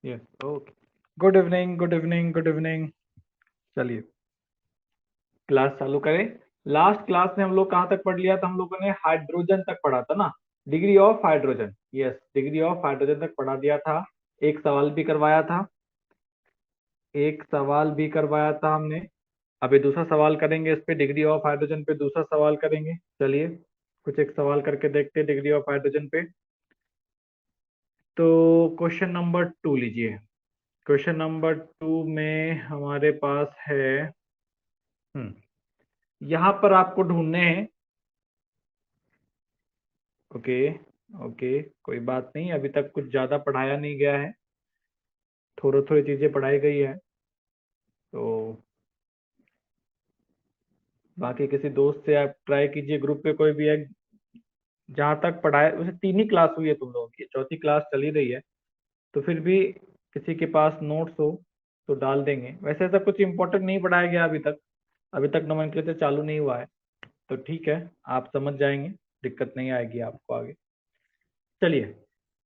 Yes okay. Good evening, good evening, good evening. चलिए class चालू करें। लास्ट क्लास में हम लोग कहाँ तक पढ़ लिया था? हम लोगों ने हाइड्रोजन तक पढ़ा था ना, degree of hydrogen. Yes, degree of hydrogen तक पढ़ा दिया था। एक सवाल भी करवाया था, एक सवाल भी करवाया था हमने। अभी दूसरा सवाल करेंगे इस पे, डिग्री ऑफ हाइड्रोजन पे दूसरा सवाल करेंगे। चलिए कुछ एक सवाल करके देखते हैं डिग्री ऑफ हाइड्रोजन पे। तो क्वेश्चन नंबर 2 लीजिए। क्वेश्चन नंबर 2 में हमारे पास है, यहाँ पर आपको ढूंढने हैं। ओके, ओके, कोई बात नहीं, अभी तक कुछ ज्यादा पढ़ाया नहीं गया है, थोड़ी थोड़ी चीजें पढ़ाई गई है। तो बाकी किसी दोस्त से आप ट्राई कीजिए, ग्रुप पे कोई भी है। जहां तक पढ़ाए वैसे 3 ही क्लास हुई है तुम लोगों की, चौथी क्लास चली रही है। तो फिर भी किसी के पास नोट्स हो तो डाल देंगे। वैसे ऐसा कुछ इंपॉर्टेंट नहीं पढ़ाया गया अभी तक, अभी तक नोमेनक्लेचर चालू नहीं हुआ है। तो ठीक है, आप समझ जाएंगे, दिक्कत नहीं आएगी आपको आगे। चलिए,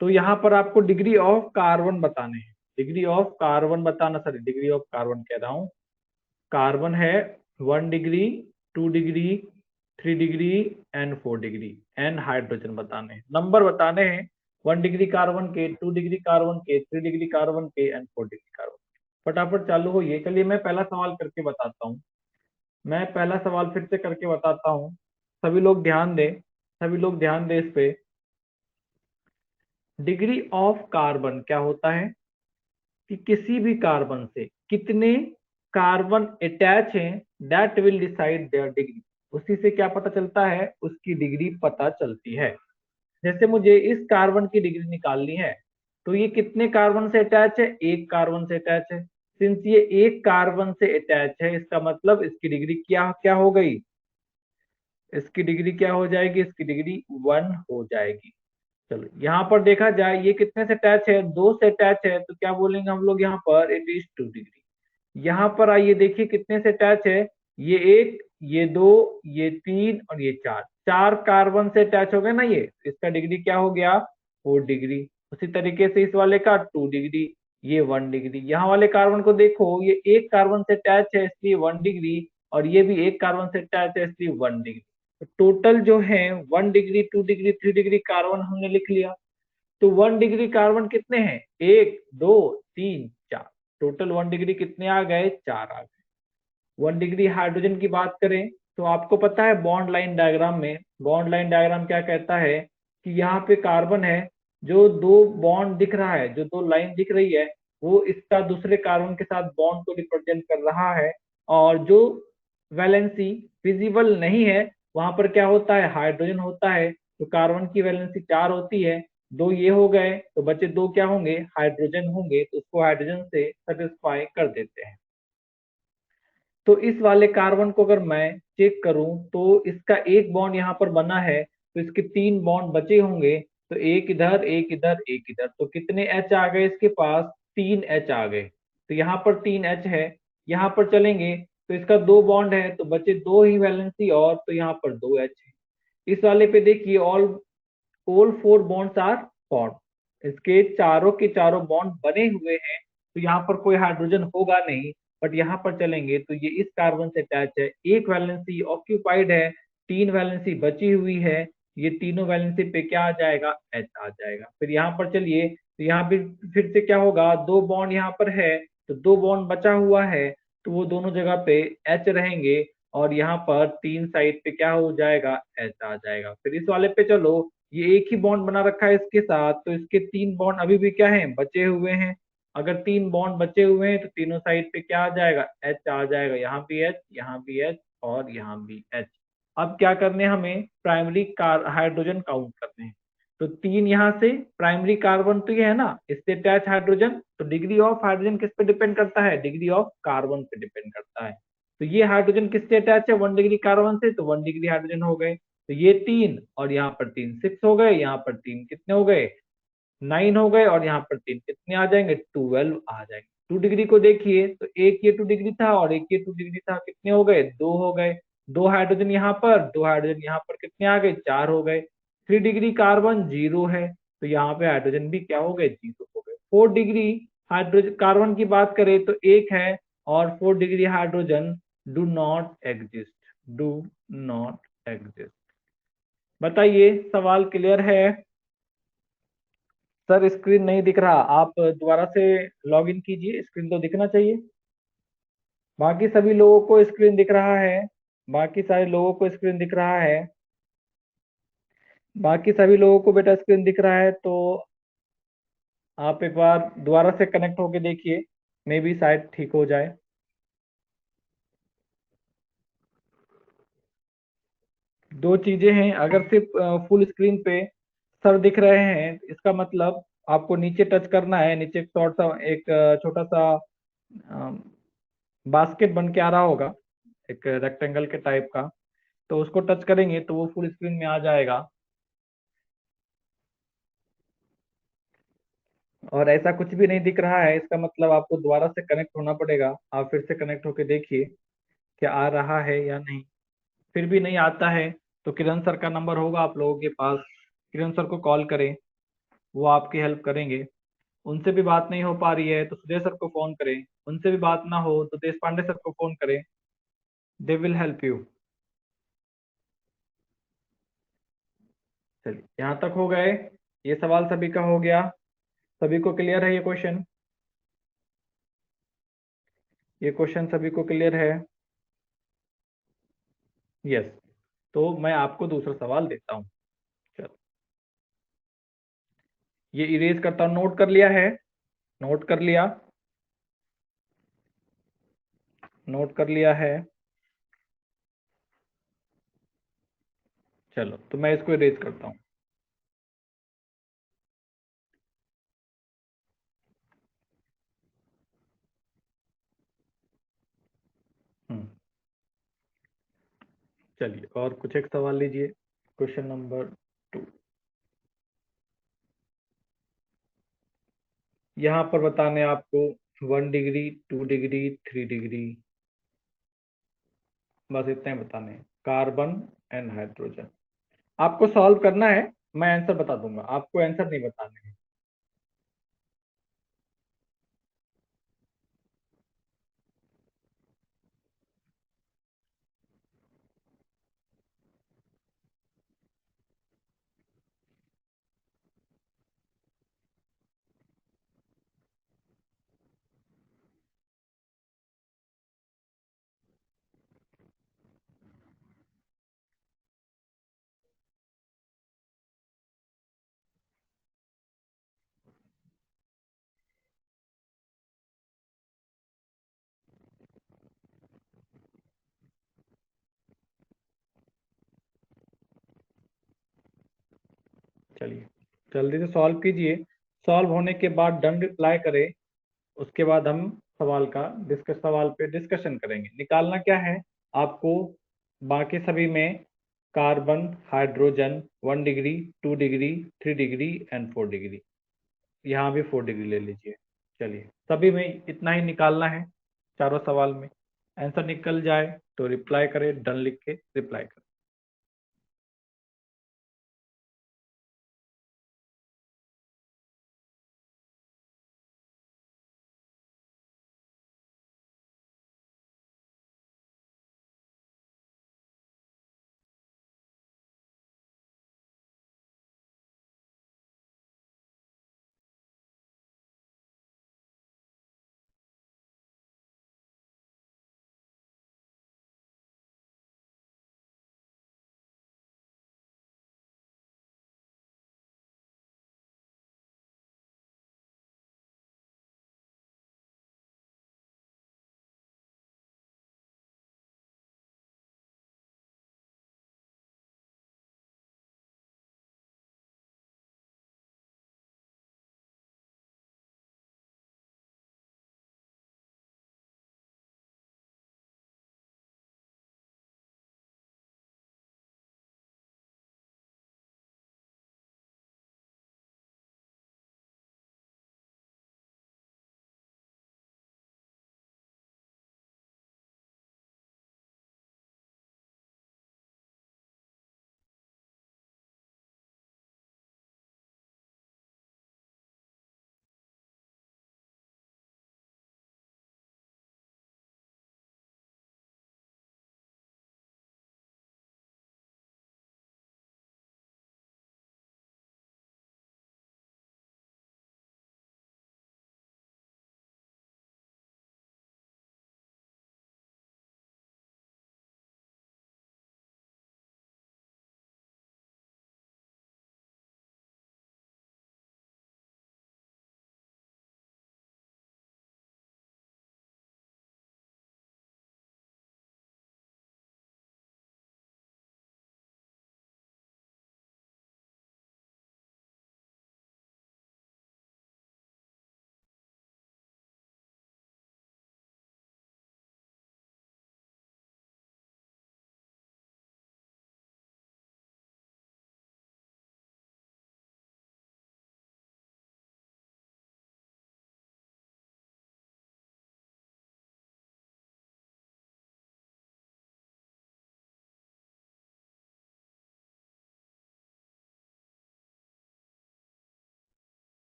तो यहाँ पर आपको डिग्री ऑफ कार्बन बताने हैं। डिग्री ऑफ कार्बन बताना, सॉरी डिग्री ऑफ कार्बन कह रहा हूँ। कार्बन है 1 degree, 2 degree, 3 degree and 4 degree. And hydrogen बताने हैं, नंबर बताने हैं। 1 डिग्री कार्बन के, 2 डिग्री कार्बन के, 3 डिग्री कार्बन के एंड 4 डिग्री कार्बन के। फटाफट चालू होइए। चलिए मैं पहला सवाल करके बताता हूँ। मैं पहला सवाल फिर से करके बताता हूँ। सभी लोग ध्यान दें, सभी लोग ध्यान दें इस पे। डिग्री ऑफ कार्बन क्या होता है कि किसी भी कार्बन से कितने कार्बन अटैच हैं, that will decide there degree. उसी से क्या पता चलता है? उसकी डिग्री पता चलती है। जैसे मुझे इस कार्बन की डिग्री निकालनी है, तो ये कितने कार्बन से अटैच है? एक कार्बन से अटैच है। सिंस ये एक कार्बन से अटैच है, इसका मतलब इसकी डिग्री क्या क्या हो गई? इसकी डिग्री क्या हो जाएगी? इसकी डिग्री 1 हो जाएगी। चलो यहाँ पर देखा जाए, ये कितने से अटैच है? 2 से अटैच है, तो क्या बोलेंगे हम लोग यहाँ पर? It is 2 degree. यहाँ पर आइए देखिए कितने से अटैच है। ये एक, ये दो, ये तीन और ये चार, चार कार्बन से अटैच हो गए ना ये। इसका डिग्री क्या हो गया? 4 डिग्री। उसी तरीके से इस वाले का 2 डिग्री, ये 1 डिग्री। यहाँ वाले कार्बन को देखो, ये एक कार्बन से अटैच है इसलिए 1 डिग्री, और ये भी एक कार्बन से अटैच है इसलिए 1 डिग्री। तो टोटल जो है 1 डिग्री, 2 डिग्री, 3 डिग्री कार्बन हमने लिख लिया। तो 1 डिग्री कार्बन कितने हैं? एक, दो, तीन, चार। टोटल 1 डिग्री कितने आ गए? 4 आ गए। 1 डिग्री हाइड्रोजन की बात करें, तो आपको पता है बॉन्ड लाइन डायग्राम में, बॉन्ड लाइन डायग्राम क्या कहता है कि यहाँ पे कार्बन है, जो दो बॉन्ड दिख रहा है, जो दो लाइन दिख रही है, वो इसका दूसरे कार्बन के साथ बॉन्ड को रिप्रेजेंट कर रहा है। और जो वैलेंसी विजिबल नहीं है, वहां पर क्या होता है? हाइड्रोजन होता है। तो कार्बन की वैलेंसी 4 होती है, दो ये हो गए, तो बचे दो क्या होंगे? हाइड्रोजन होंगे। तो उसको हाइड्रोजन से सेटिस्फाई कर देते हैं। तो इस वाले कार्बन को अगर मैं चेक करूं, तो इसका एक बॉन्ड यहाँ पर बना है, तो इसके 3 बॉन्ड बचे होंगे। तो एक इधर, एक इधर, एक इधर, तो कितने एच आ गए इसके पास? 3 एच आ गए। तो यहाँ पर 3 एच है। यहाँ पर चलेंगे तो इसका दो बॉन्ड है, तो बचे दो ही वैलेंसी, और तो यहाँ पर 2 एच है। इस वाले पे देखिए, ऑल 4 बॉन्ड्स आर फॉर्म। इसके चारों के चारों बॉन्ड बने हुए हैं, तो यहाँ पर कोई हाइड्रोजन होगा नहीं। बट यहाँ पर चलेंगे तो ये इस कार्बन से अटैच है, एक वैलेंसी ऑक्यूपाइड है, 3 वैलेंसी बची हुई है। ये तीनों वैलेंसी पे क्या आ जाएगा? एच आ जाएगा। फिर यहाँ पर चलिए, तो यहाँ पे फिर से क्या होगा? दो बॉन्ड यहाँ पर है, तो दो बॉन्ड बचा हुआ है, तो वो दोनों जगह पे एच रहेंगे। और यहाँ पर 3 साइड पे क्या हो जाएगा? एच आ जाएगा। फिर इस वाले पे चलो, ये एक ही बॉन्ड बना रखा है इसके साथ, तो इसके 3 बॉन्ड अभी भी क्या है? बचे हुए हैं। अगर 3 बॉन्ड बचे हुए हैं, तो तीनों साइड पे क्या आ जाएगा? एच आ जाएगा। यहाँ भी एच, यहाँ भी एच और यहाँ भी एच। अब क्या करने हैं हमें? प्राइमरी कार हाइड्रोजन काउंट करने हैं। तो 3 यहाँ से प्राइमरी कार्बन तो ये है ना, इससे अटैच हाइड्रोजन। तो डिग्री ऑफ हाइड्रोजन किस पे डिपेंड करता है? डिग्री ऑफ कार्बन पे डिपेंड करता है। तो ये हाइड्रोजन किससे अटैच है? 1 डिग्री कार्बन से, तो 1 डिग्री हाइड्रोजन हो गए। तो ये 3 और यहाँ पर 3 6 हो गए, यहाँ पर 3 कितने हो गए? 9 हो गए, और यहाँ पर 3 कितने आ जाएंगे? 12 आ जाएंगे। 2 डिग्री को देखिए, तो एक ये 2 डिग्री था और एक ये 2 डिग्री था, कितने हो गए? 2 हो गए। दो हाइड्रोजन यहाँ पर, दो हाइड्रोजन यहाँ पर, कितने आ गए? 4 हो गए। 3 डिग्री कार्बन 0 है, तो यहाँ पे हाइड्रोजन भी क्या हो गए? 0 हो गए। 4 डिग्री हाइड्रोजन कार्बन की बात करें तो एक है, और 4 degree hydrogen do not exist, do not exist. बताइए, सवाल क्लियर है? सर स्क्रीन नहीं दिख रहा, आप दोबारा से लॉग इन कीजिए, स्क्रीन तो दिखना चाहिए। बाकी सभी लोगों को स्क्रीन दिख रहा है? बाकी सारे लोगों को स्क्रीन दिख रहा है? बाकी सभी लोगों को बेटा स्क्रीन दिख रहा है तो आप एक बार दोबारा से कनेक्ट होके देखिए, मे बी शायद ठीक हो जाए। दो चीजें हैं, अगर सिर्फ फुल स्क्रीन पे सर दिख रहे हैं, इसका मतलब आपको नीचे टच करना है, नीचे एक शॉर्ट सा एक छोटा सा बास्केट बन के आ रहा होगा, एक रेक्टेंगल के टाइप का, तो उसको टच करेंगे तो वो फुल स्क्रीन में आ जाएगा। और ऐसा कुछ भी नहीं दिख रहा है, इसका मतलब आपको दोबारा से कनेक्ट होना पड़ेगा। आप फिर से कनेक्ट होके देखिए क्या आ रहा है या नहीं। फिर भी नहीं आता है तो किरण सर का नंबर होगा आप लोगों के पास, किरण सर को कॉल करें, वो आपकी हेल्प करेंगे। उनसे भी बात नहीं हो पा रही है तो सुजय सर को फोन करें, उनसे भी बात ना हो तो देश पांडे सर को फोन करें, दे विल हेल्प यू। चलिए, यहाँ तक हो गए, ये सवाल सभी का हो गया, सभी को क्लियर है ये क्वेश्चन? ये क्वेश्चन सभी को क्लियर है? यस। तो मैं आपको दूसरा सवाल देता हूँ। चलो, ये इरेज करता हूँ, नोट कर लिया है? नोट कर लिया? नोट कर लिया है? चलो, तो मैं इसको इरेज करता हूँ। हम्म, चलिए, और कुछ एक सवाल लीजिए, क्वेश्चन नंबर 2। यहाँ पर बताने आपको 1 डिग्री, 2 डिग्री, 3 डिग्री, बस इतने बताने हैं, कार्बन एंड हाइड्रोजन। आपको सॉल्व करना है, मैं आंसर बता दूंगा, आपको आंसर नहीं बताने हैं। चलिए, जल्दी से सॉल्व कीजिए, सॉल्व होने के बाद डन रिप्लाई करें, उसके बाद हम सवाल पे डिस्कशन करेंगे। निकालना क्या है आपको? बाकी सभी में carbon, hydrogen, 1 degree, 2 degree, 3 degree and 4 degree, यहाँ भी 4 डिग्री ले लीजिए। चलिए, सभी में इतना ही निकालना है, चारों सवाल में आंसर निकल जाए तो रिप्लाई करें, डन लिख के रिप्लाई करें।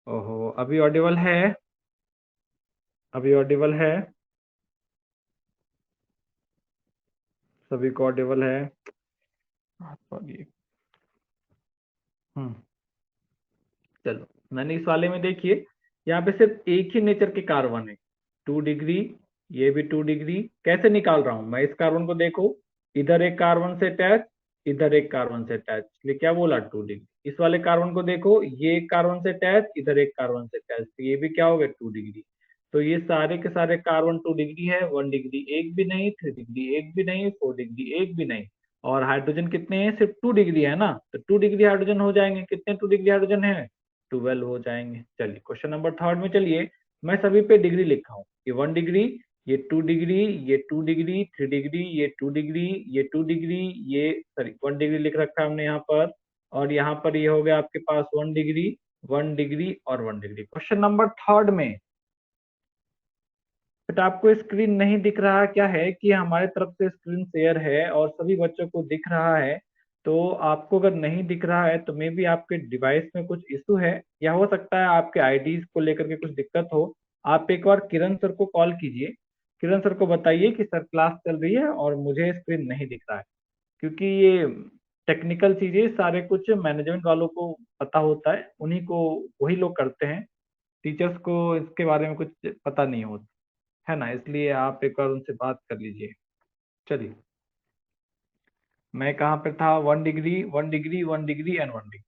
ओहो, अभी ऑडिबल है? अभी ऑडिबल है? सभी को ऑडिबल है? सॉरी। हम्म। चलो, मैंने इस वाले में देखिए, यहाँ पे सिर्फ एक ही नेचर के कार्बन है, 2 डिग्री, ये भी 2 डिग्री। कैसे निकाल रहा हूं मैं इस कार्बन को? देखो, इधर एक कार्बन से अटैच, इधर एक कार्बन से अटैच, इसलिए क्या बोला, 2 डिग्री। इस वाले कार्बन को देखो, ये एक कार्बन से अटैच, इधर एक कार्बन से अटैच, तो ये भी क्या हो गया, 2 डिग्री। तो ये सारे के सारे कार्बन 2 डिग्री है, 1 डिग्री एक भी नहीं, 3 डिग्री एक भी नहीं, 4 डिग्री एक भी नहीं। और हाइड्रोजन कितने हैं? सिर्फ 2 डिग्री है ना, तो 2 डिग्री हाइड्रोजन हो जाएंगे। कितने 2 डिग्री हाइड्रोजन है? 12 हो जाएंगे। चलिए क्वेश्चन नंबर थर्ड में चलिए, मैं सभी पे डिग्री लिखा हूँ। ये 1 डिग्री, ये 2 डिग्री, ये 2 डिग्री, 3 डिग्री, ये 2 डिग्री, ये 2 डिग्री, ये सॉरी 1 डिग्री लिख रखा है हमने यहाँ पर। और यहाँ पर ये हो गया आपके पास 1 डिग्री, 1 डिग्री और 1 डिग्री। क्वेश्चन नंबर थर्ड में बट आपको स्क्रीन नहीं दिख रहा, क्या है कि हमारे तरफ से स्क्रीन शेयर है और सभी बच्चों को दिख रहा है। तो आपको अगर नहीं दिख रहा है तो मे बी आपके डिवाइस में कुछ इशू है, या हो सकता है आपके आईडीज को लेकर के कुछ दिक्कत हो। आप एक बार किरण सर को कॉल कीजिए, किरण सर को बताइए कि सर क्लास चल रही है और मुझे स्क्रीन नहीं दिख रहा है। क्योंकि ये टेक्निकल चीजें सारे कुछ मैनेजमेंट वालों को पता होता है, उन्हीं को, वही लोग करते हैं। टीचर्स को इसके बारे में कुछ पता नहीं होता है ना, इसलिए आप एक बार उनसे बात कर लीजिए। चलिए, मैं कहाँ पे था? 1 degree, 1 degree, 1 degree and 1 degree.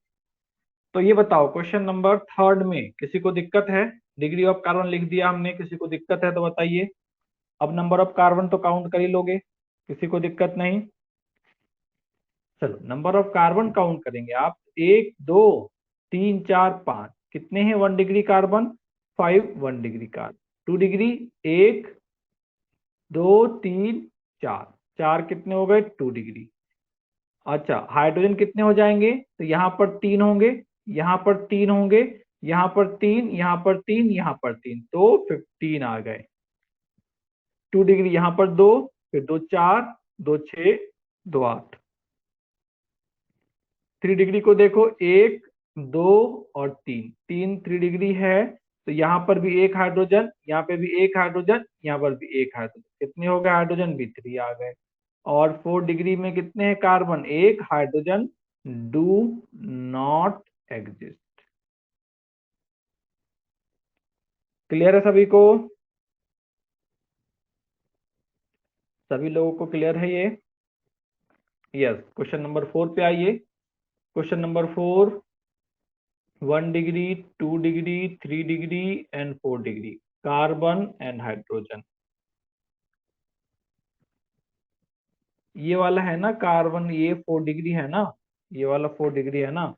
तो ये बताओ, क्वेश्चन नंबर थर्ड में किसी को दिक्कत है? डिग्री ऑफ कार्बन लिख दिया हमने, किसी को दिक्कत है तो बताइए। अब नंबर ऑफ कार्बन तो काउंट कर ही लोगे, किसी को दिक्कत नहीं? चलो, नंबर ऑफ कार्बन काउंट करेंगे आप। 1 2 3 4 5, कितने हैं 1 degree carbon? 5 1 degree carbon. 2 degree, 1 2 3 4, चार कितने हो गए? 2 डिग्री। अच्छा, हाइड्रोजन कितने हो जाएंगे? तो यहाँ पर 3 होंगे, यहाँ पर 3 होंगे, यहाँ पर 3, यहाँ पर 3, यहाँ पर 3, तो 15 आ गए। 2 डिग्री यहाँ पर 2, फिर 2 4, 2 6, 2 8। 3 डिग्री को देखो, 1 2 और 3, 3 3 डिग्री है, तो यहाँ पर भी एक हाइड्रोजन, यहाँ पे भी एक हाइड्रोजन, यहाँ पर भी एक हाइड्रोजन, कितने हो गए हाइड्रोजन? भी 3 आ गए। और 4 डिग्री में कितने हैं कार्बन? एक hydrogen, do not exist. Clear है सभी को? सभी लोगों को क्लियर है ये? यस। क्वेश्चन नंबर 4 पे आइए। Question number 4, 1 degree, 2 degree, 3 degree and 4 degree, carbon and hydrogen. ये वाला है ना कार्बन, ये 4 डिग्री है ना, ये वाला 4 डिग्री है ना।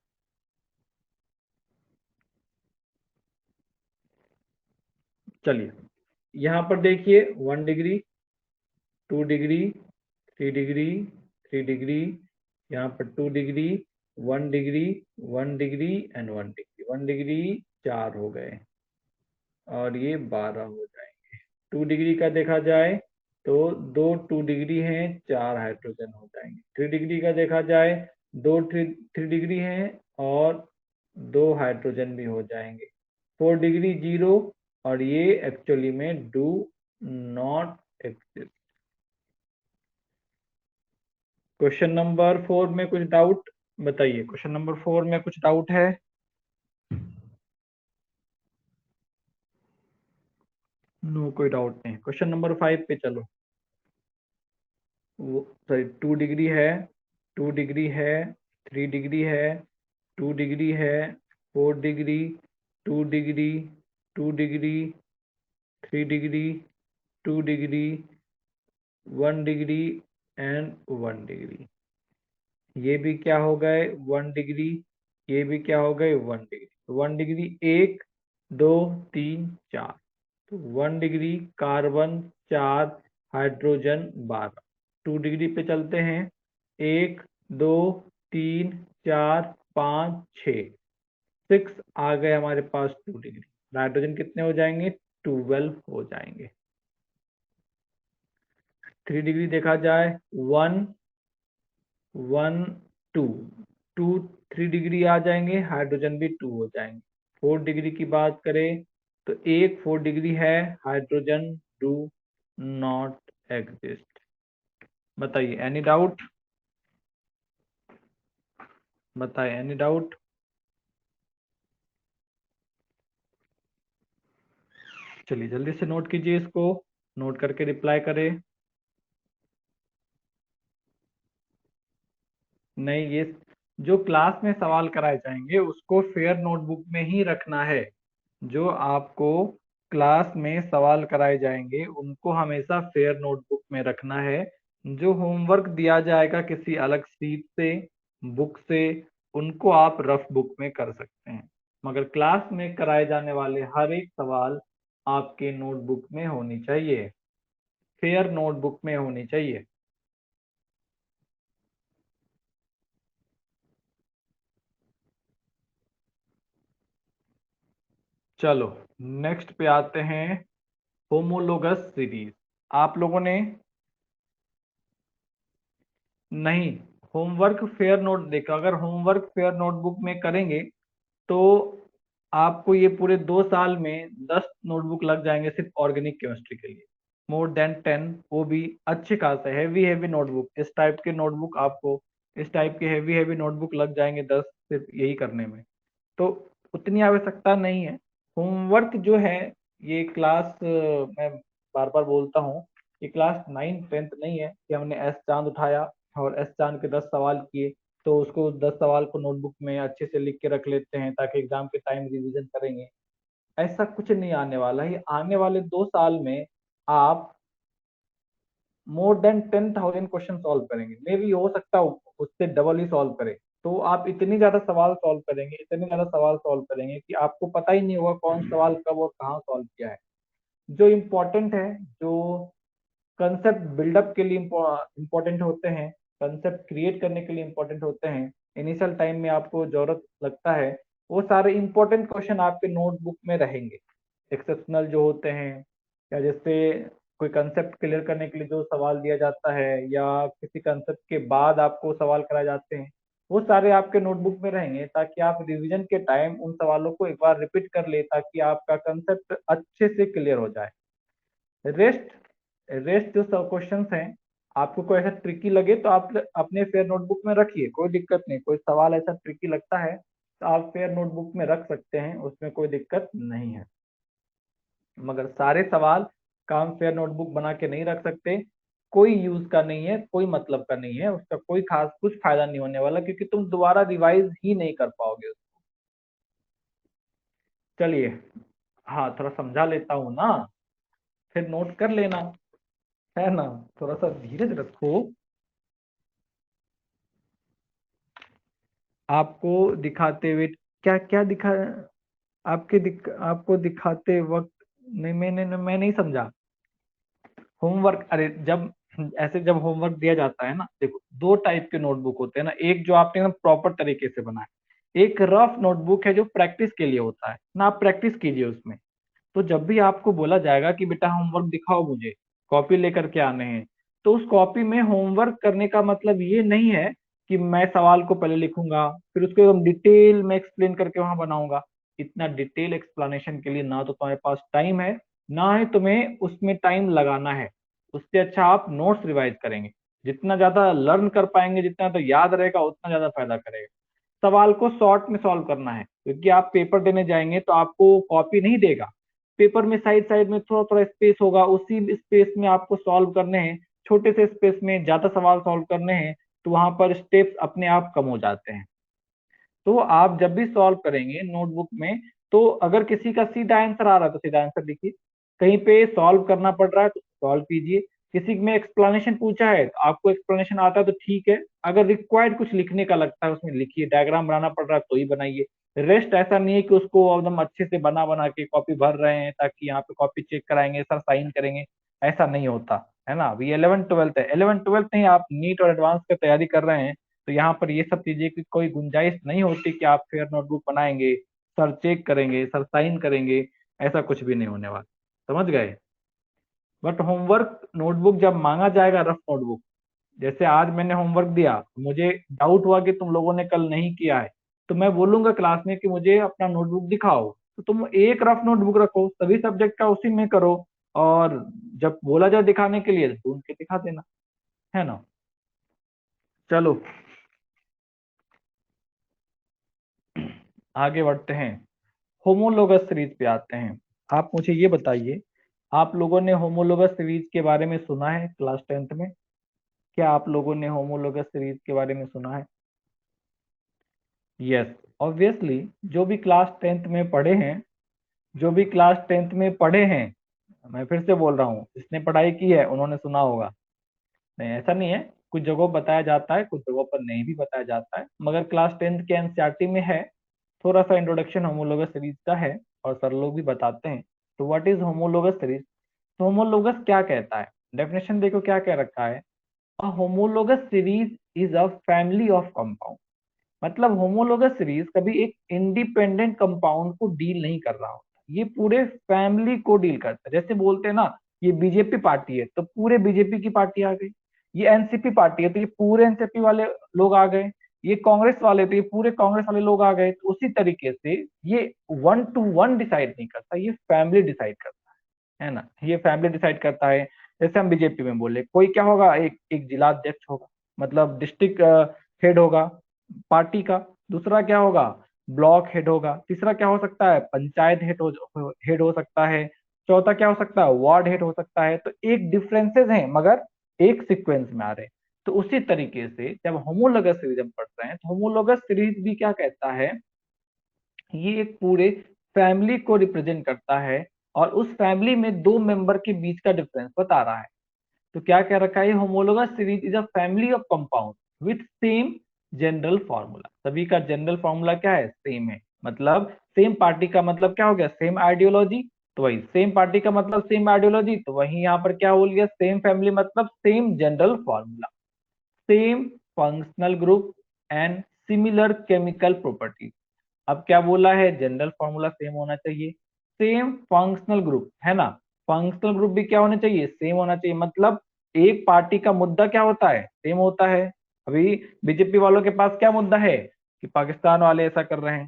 चलिए, यहाँ पर देखिए, 1 डिग्री, 2 डिग्री, 3 डिग्री, 3 डिग्री, यहाँ पर 2 degree, 1 degree, 1 degree and 1 degree, 1 degree, 4 हो गए और ये 12 हो जाएंगे। 2 डिग्री का देखा जाए तो दो 2 डिग्री हैं, 4 हाइड्रोजन हो जाएंगे। 3 डिग्री का देखा जाए, दो 3 डिग्री हैं और 2 हाइड्रोजन भी हो जाएंगे। 4 डिग्री 0, और ये एक्चुअली में do not exist. Question number 4 में कुछ डाउट? बताइए, क्वेश्चन नंबर 4 में कुछ डाउट है? नो, कोई डाउट नहीं। क्वेश्चन नंबर 5 पे चलो। वो सॉरी, 2 डिग्री है, 2 डिग्री है, 3 डिग्री है, 2 डिग्री है, 4 degree, 2 degree, 2 degree, 3 degree, 2 degree, 1 degree and 1 degree. ये भी क्या हो गए? 1 डिग्री। ये भी क्या हो गए? 1 डिग्री। 1 डिग्री, 1 2 3 4, तो 1 डिग्री कार्बन 4, हाइड्रोजन 12। 2 डिग्री पे चलते हैं, 1 2 3 4 5 6, 6 आ गए हमारे पास 2 डिग्री। नाइट्रोजन कितने हो जाएंगे? 12 हो जाएंगे। 3 डिग्री देखा जाए, 1 1 2, 2 3 डिग्री आ जाएंगे, हाइड्रोजन भी 2 हो जाएंगे। फोर्थ डिग्री की बात करें तो एक फोर्थ डिग्री है, हाइड्रोजन डू नॉट एग्जिस्ट। बताइए, एनी डाउट? बताइए, एनी डाउट? चलिए जल्दी से नोट कीजिए इसको, नोट करके रिप्लाई करें। नहीं, ये जो क्लास में सवाल कराए जाएंगे उसको फेयर नोटबुक में ही रखना है। जो आपको क्लास में सवाल कराए जाएंगे उनको हमेशा फेयर नोटबुक में रखना है। जो होमवर्क दिया जाएगा किसी अलग सीट से, बुक से, उनको आप रफ बुक में कर सकते हैं, मगर क्लास में कराए जाने वाले हर एक सवाल आपके नोटबुक में होनी चाहिए, फेयर नोटबुक में होनी चाहिए। चलो नेक्स्ट पे आते हैं, होमोलोगस सीरीज। आप लोगों ने, नहीं, होमवर्क फेयर नोट देखा, अगर होमवर्क फेयर नोटबुक में करेंगे तो आपको ये पूरे 2 साल में 10 नोटबुक लग जाएंगे सिर्फ ऑर्गेनिक केमिस्ट्री के लिए, मोर देन 10, वो भी अच्छे खासे हैवी हैवी नोटबुक। इस टाइप के नोटबुक आपको, इस टाइप के हैवी हैवी नोटबुक लग जाएंगे 10 सिर्फ यही करने में, तो उतनी आवश्यकता नहीं है। होमवर्क जो है ये क्लास, मैं बार बार बोलता हूँ, ये क्लास 9th 10th नहीं है कि हमने एस चांद उठाया और एस चांद के 10 सवाल किए तो उसको 10 सवाल को नोटबुक में अच्छे से लिख के रख लेते हैं ताकि एग्जाम के टाइम रिवीजन करेंगे। ऐसा कुछ नहीं आने वाला है। आने वाले 2 साल में आप मोर देन 10,000 क्वेश्चन सॉल्व करेंगे, मे भी हो सकता है उससे डबल ही सॉल्व करें। तो आप इतनी ज्यादा सवाल सॉल्व करेंगे, इतने ज्यादा सवाल सॉल्व करेंगे कि आपको पता ही नहीं होगा कौन सवाल कब और कहाँ सॉल्व किया है। जो इम्पोर्टेंट है, जो कंसेप्ट बिल्डअप के लिए इम्पोर्टेंट होते हैं, कंसेप्ट क्रिएट करने के लिए इम्पोर्टेंट होते हैं, इनिशियल टाइम में आपको जरूरत लगता है, वो सारे इम्पोर्टेंट क्वेश्चन आपके नोटबुक में रहेंगे। एक्सेप्शनल जो होते हैं, या जैसे कोई कंसेप्ट क्लियर करने के लिए जो सवाल दिया जाता है, या किसी कंसेप्ट के बाद आपको सवाल कराए जाते हैं, वो सारे आपके नोटबुक में रहेंगे ताकि आप रिवीजन के टाइम उन सवालों को एक बार रिपीट कर ले ताकि आपका कंसेप्ट अच्छे से क्लियर हो जाए। रेस्ट रेस्ट जो सब क्वेश्चंस हैं, आपको कोई ऐसा ट्रिकी लगे तो आप अपने फेयर नोटबुक में रखिए, कोई दिक्कत नहीं। कोई सवाल ऐसा ट्रिकी लगता है तो आप फेयर नोटबुक में रख सकते हैं, उसमें कोई दिक्कत नहीं है, मगर सारे सवाल का हम फेयर नोटबुक बना के नहीं रख सकते। कोई यूज का नहीं है, कोई मतलब का नहीं है, उसका कोई खास कुछ फायदा नहीं होने वाला क्योंकि तुम दोबारा रिवाइज ही नहीं कर पाओगे। चलिए, हाँ थोड़ा समझा लेता हूँ ना, फिर नोट कर लेना, है ना? थोड़ा सा धीरज रखो। आपको दिखाते हुए, क्या क्या दिखा, आपको दिखाते वक्त, नहीं मैं नहीं समझा। होमवर्क, अरे जब ऐसे जब होमवर्क दिया जाता है ना, देखो 2 टाइप के नोटबुक होते हैं ना, एक जो आपने एकदम प्रॉपर तरीके से बनाए, एक रफ नोटबुक है जो प्रैक्टिस के लिए होता है ना, आप प्रैक्टिस कीजिए उसमें। तो जब भी आपको बोला जाएगा कि बेटा होमवर्क दिखाओ मुझे, कॉपी लेकर के आने हैं, तो उस कॉपी में होमवर्क करने का मतलब ये नहीं है कि मैं सवाल को पहले लिखूंगा फिर उसको एकदम डिटेल में एक्सप्लेन करके वहां बनाऊंगा। इतना डिटेल एक्सप्लेनेशन के लिए ना तो तुम्हारे पास टाइम है, ना ही तुम्हें उसमें टाइम लगाना है। उससे अच्छा आप नोट्स रिवाइज करेंगे, जितना ज्यादा लर्न कर पाएंगे, जितना तो याद रहेगा उतना ज्यादा फायदा करेगा। सवाल को शॉर्ट में सॉल्व करना है क्योंकि आप पेपर देने जाएंगे तो आपको कॉपी नहीं देगा, पेपर में साइड साइड में थोड़ा थोड़ा स्पेस होगा, उसी स्पेस में आपको सॉल्व करने हैं। छोटे से स्पेस में ज्यादा सवाल सॉल्व करने हैं तो वहां पर स्टेप्स अपने आप कम हो जाते हैं। तो आप जब भी सॉल्व करेंगे नोटबुक में, तो अगर किसी का सीधा आंसर आ रहा है तो सीधा आंसर लिखिए, कहीं पे सॉल्व करना पड़ रहा है तो सॉल्व कीजिए, किसी में एक्सप्लेनेशन पूछा है तो आपको एक्सप्लेनेशन आता है तो ठीक है, अगर रिक्वायर्ड कुछ लिखने का लगता है उसमें लिखिए, डायग्राम बनाना पड़ रहा है तो ही बनाइए। रेस्ट ऐसा नहीं है कि उसको एकदम अच्छे से बना बना के कॉपी भर रहे हैं ताकि यहाँ पे कॉपी चेक कराएंगे सर साइन करेंगे, ऐसा नहीं होता है ना। अभी 11th 12th है, 11th 12th नहीं, आप नीट और एडवांस की तैयारी कर रहे हैं तो यहाँ पर ये सब चीजें की कोई गुंजाइश नहीं होती कि आप फेयर नोटबुक बनाएंगे, सर चेक करेंगे, सर साइन करेंगे, ऐसा कुछ भी नहीं होने वाला। समझ गए? बट होमवर्क नोटबुक जब मांगा जाएगा, रफ नोटबुक, जैसे आज मैंने होमवर्क दिया, मुझे डाउट हुआ कि तुम लोगों ने कल नहीं किया है, तो मैं बोलूंगा क्लास में कि मुझे अपना नोटबुक दिखाओ, तो तुम एक रफ नोटबुक रखो, सभी सब्जेक्ट का उसी में करो, और जब बोला जाए दिखाने के लिए तो ढूंढ के दिखा देना, है ना। चलो आगे बढ़ते हैं, होमोलोगस सीरीज पे आते हैं। आप मुझे ये बताइए, आप लोगों ने होमोलोगस सीरीज के बारे में सुना है क्लास 10th में? क्या आप लोगों ने होमोलोगस सीरीज के बारे में सुना है? यस, ऑब्वियसली जो भी क्लास 10th में पढ़े हैं, जो भी क्लास 10th में पढ़े हैं, मैं फिर से बोल रहा हूँ, जिसने पढ़ाई की है उन्होंने सुना होगा। नहीं, ऐसा नहीं है, कुछ जगहों बताया जाता है, कुछ जगहों पर नहीं भी बताया जाता है, मगर क्लास 10th के एनसीईआरटी में है। थोड़ा सा इंट्रोडक्शन होमोलोगस सीरीज का है, और सर लोग भी बताते हैं। तो व्हाट इज होमोलोगस सीरीज? तो होमोलोगस क्या कहता है, डेफिनेशन देखो क्या कह रखा है। A homologous series is a family of compound. मतलब होमोलोगस सीरीज कभी एक इंडिपेंडेंट कंपाउंड को डील नहीं कर रहा होता, ये पूरे फैमिली को डील करता है। जैसे बोलते हैं ना, ये बीजेपी पार्टी है तो पूरे बीजेपी की पार्टी आ गई, ये एनसीपी पार्टी है तो ये पूरे एनसीपी वाले लोग आ गए, ये कांग्रेस वाले तो ये पूरे कांग्रेस वाले लोग आ गए। तो उसी तरीके से ये वन टू वन डिसाइड नहीं करता, ये फैमिली डिसाइड करता है ना, ये फैमिली डिसाइड करता है। जैसे हम बीजेपी में बोले, कोई क्या होगा, एक एक जिलाध्यक्ष होगा, मतलब डिस्ट्रिक्ट हेड होगा पार्टी का। दूसरा क्या होगा, ब्लॉक हेड होगा। तीसरा क्या हो सकता है, पंचायत हेड हो सकता है। चौथा क्या हो सकता है, वार्ड हेड हो सकता है। तो एक डिफरेंसेस हैं, मगर एक सीक्वेंस में आ रहे हैं। तो उसी तरीके से जब होमोलोगस सीरीज हम पढ़ रहे हैं, तो होमोलोगस सीरीज भी क्या कहता है, ये एक पूरे फैमिली को रिप्रेजेंट करता है, और उस फैमिली में दो मेंबर के बीच का डिफरेंस बता रहा है। तो क्या कह रखा है, homologous series is a family of compound with same general formula. सभी का जनरल फॉर्मूला क्या है, सेम है। मतलब सेम पार्टी का मतलब क्या हो गया, सेम आइडियोलॉजी। तो वही सेम पार्टी का मतलब सेम आइडियोलॉजी, तो वही यहाँ पर क्या बोल गया, सेम फैमिली मतलब same general formula, same functional group and similar chemical properties. अब क्या बोला है, जनरल फॉर्मूला सेम होना चाहिए, सेम फंक्शनल ग्रुप, है ना। फंक्शनल ग्रुप भी क्या होना चाहिए, सेम होना चाहिए। मतलब एक पार्टी का मुद्दा क्या होता है, सेम होता है। अभी बीजेपी वालों के पास क्या मुद्दा है, कि पाकिस्तान वाले ऐसा कर रहे हैं।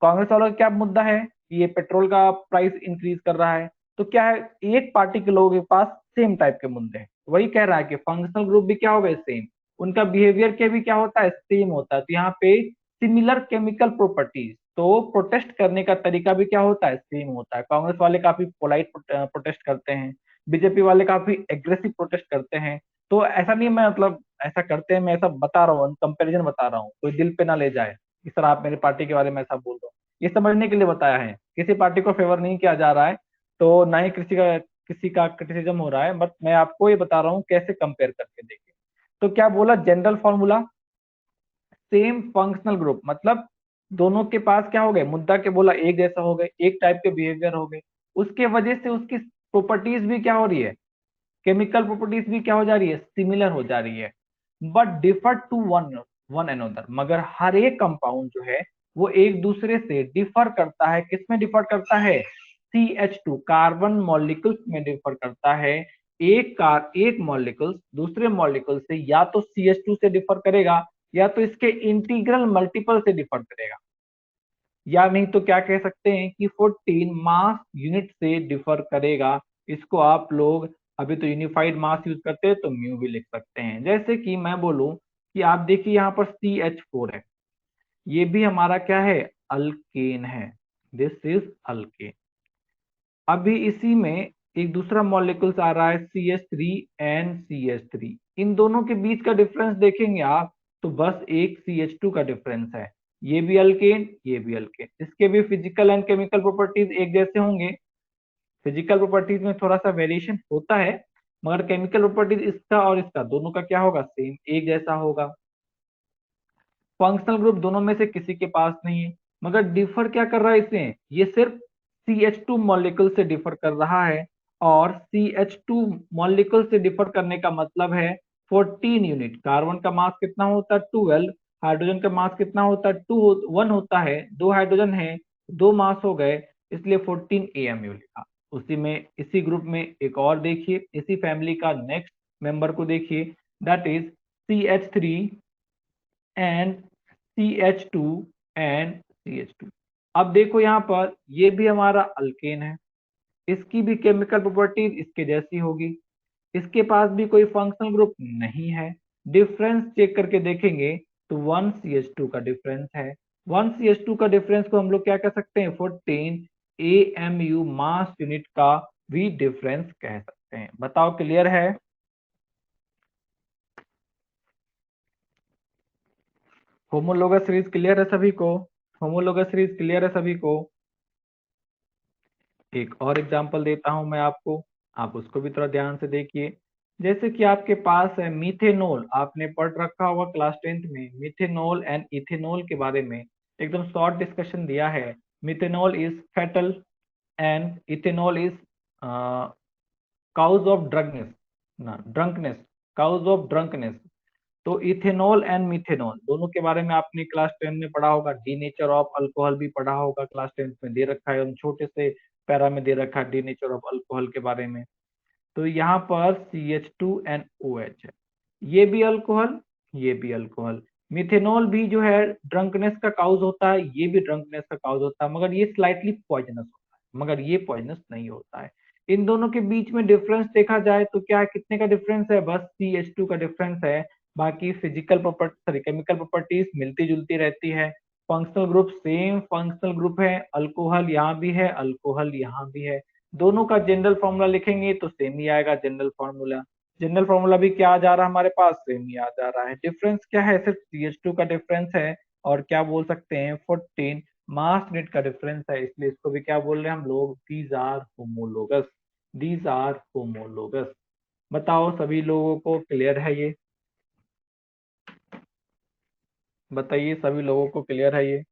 कांग्रेस वालों का क्या मुद्दा है, कि ये पेट्रोल का प्राइस इंक्रीज कर रहा है। तो क्या है, एक पार्टी के लोगों के पास सेम टाइप के मुद्दे हैं। वही कह रहा है कि फंक्शनल ग्रुप भी क्या हो गए, सेम। उनका बिहेवियर के भी क्या होता है, सेम होता है। तो यहाँ पे सिमिलर केमिकल प्रॉपर्टीज, तो प्रोटेस्ट करने का तरीका भी क्या होता है, सेम होता है। कांग्रेस वाले काफी पोलाइट प्रोटेस्ट करते हैं, बीजेपी वाले काफी एग्रेसिव प्रोटेस्ट करते हैं। तो ऐसा नहीं, मैं मतलब ऐसा करते हैं, मैं ऐसा बता रहा हूँ, कंपेरिजन बता रहा हूँ, कोई दिल पे ना ले जाए कि सर आप मेरी पार्टी के बारे में ऐसा बोल रहे हो। ये समझने के लिए बताया है, किसी पार्टी को फेवर नहीं किया जा रहा है, तो ना ही किसी का क्रिटिसिज्म हो रहा है, बट मैं आपको ये बता रहा हूँ कैसे कंपेयर करके देखिए। तो क्या बोला, general formula, same functional group, मतलब दोनों के पास क्या हो गए, मुद्दा के बोला एक जैसा हो गए, एक टाइप के बिहेवियर हो गए। उसके वजह से उसकी प्रॉपर्टीज भी क्या हो रही है, केमिकल प्रॉपर्टीज भी क्या हो जा रही है, सिमिलर हो जा रही है। But differ to one one another, मगर हर एक कंपाउंड जो है वो एक दूसरे से डिफर करता है। किसमें डिफर करता है, CH2 कार्बन मॉलिक्यूल्स में डिफर करता है। एक मॉलिक्यूल्स दूसरे मॉलिक्यूल से या तो CH2 से डिफर करेगा, या तो इसके इंटीग्रल मल्टीपल से डिफर करेगा, या नहीं तो क्या कह सकते हैं कि 14 मास यूनिट से डिफर करेगा। इसको आप लोग अभी तो यूनिफाइड मास यूज करते हैं तो म्यू भी लिख सकते हैं। जैसे कि मैं बोलूं कि आप देखिए यहाँ पर CH4 है, ये भी हमारा क्या है, अल्केन है। This is alkane. अभी इसी में एक दूसरा मॉलिक्यूल्स आ रहा है CH3 एंड CH3। इन दोनों के बीच का डिफरेंस देखेंगे आप, तो बस एक CH2 का डिफरेंस है। ये भी अल्केन, ये भी अल्केन, इसके भी फिजिकल एंड केमिकल प्रॉपर्टीज एक जैसे होंगे। फिजिकल प्रॉपर्टीज में थोड़ा सा वेरिएशन होता है, मगर केमिकल प्रॉपर्टीज इसका और इसका दोनों का क्या होगा, सेम एक जैसा होगा। फंक्शनल ग्रुप दोनों में से किसी के पास नहीं है, मगर डिफर क्या कर रहा है इसमें, ये सिर्फ CH2 मॉलिक्यूल से डिफर कर रहा है। और CH2 मॉलिक्यूल से डिफर करने का मतलब है 14 यूनिट। कार्बन का मास कितना होता है, 12। हाइड्रोजन का मास कितना होता है, 1 होता है। दो हाइड्रोजन है, दो मास हो गए, इसलिए 14 AMU लिखा। उसी में इसी ग्रुप में एक और देखिए, इसी फैमिली का नेक्स्ट मेंबर को देखिए, that is CH3 and CH2 NCH2। अब देखो यहाँ पर ये भी हमारा अल्केन है, इसकी भी केमिकल प्रॉपर्टीज इसके जैसी होगी, इसके पास भी कोई फंक्शनल ग्रुप नहीं है। डिफरेंस चेक करके देखेंगे तो 1CH2 का डिफरेंस है। 1CH2 का डिफरेंस को हम लोग क्या कह सकते हैं, 14 AMU मास यूनिट का भी डिफरेंस कह सकते हैं। बताओ क्लियर है? होमोलोगस सीरीज क्लियर है सभी को? होमोलोगस सीरीज क्लियर है सभी को? एक और एग्जांपल देता हूं मैं आपको, आप उसको भी थोड़ा ध्यान से देखिए। जैसे कि आपके पास है मीथेनॉल, आपने पढ़ रखा होगा क्लास 10th में मीथेनॉल एंड इथेनॉल के बारे में, एकदम शॉर्ट डिस्कशन दिया है। Methanol is fatal and ethanol is cause of drugness, ना ड्रंकनेस, काउज ऑफ ड्रंकनेस। तो इथेनॉल एंड मिथेनॉल दोनों के बारे में आपने क्लास 10 में पढ़ा होगा। डी नेचर ऑफ अल्कोहल भी पढ़ा होगा, क्लास 10 में दे रखा है, हम छोटे से पैरा में दे रखा है डी नेचर ऑफ अल्कोहल के बारे में। तो यहाँ पर CH2NOH है, ये भी अल्कोहल, ये भी अल्कोहल। मिथेनॉल भी जो है ड्रंकनेस का काउज होता है, ये भी ड्रंकनेस का काउज होता है, मगर ये स्लाइटली पॉइजनस होता है, मगर ये पॉइजनस नहीं होता है। इन दोनों के बीच में डिफरेंस देखा जाए तो क्या है, कितने का डिफरेंस है, बस CH2 का डिफरेंस है। बाकी physical property sorry chemical properties मिलती जुलती रहती है। Functional group same functional group है, अल्कोहल यहाँ भी है, अल्कोहल यहाँ भी है। दोनों का जनरल फॉर्मूला लिखेंगे तो सेम ही आएगा जनरल फॉर्मूला। जनरल फॉर्मूला भी क्या आ जा रहा है हमारे पास, सेम ही आ जा रहा है। डिफरेंस क्या है, सिर्फ CH2 का डिफरेंस है। और क्या बोल सकते हैं, 14 मास यूनिट का डिफरेंस है, इसलिए इसको भी क्या बोल रहे हैं हम लोग, these are homologous, these are homologous. बताओ सभी लोगों को क्लियर है ये? बताइए सभी लोगों को क्लियर है ये?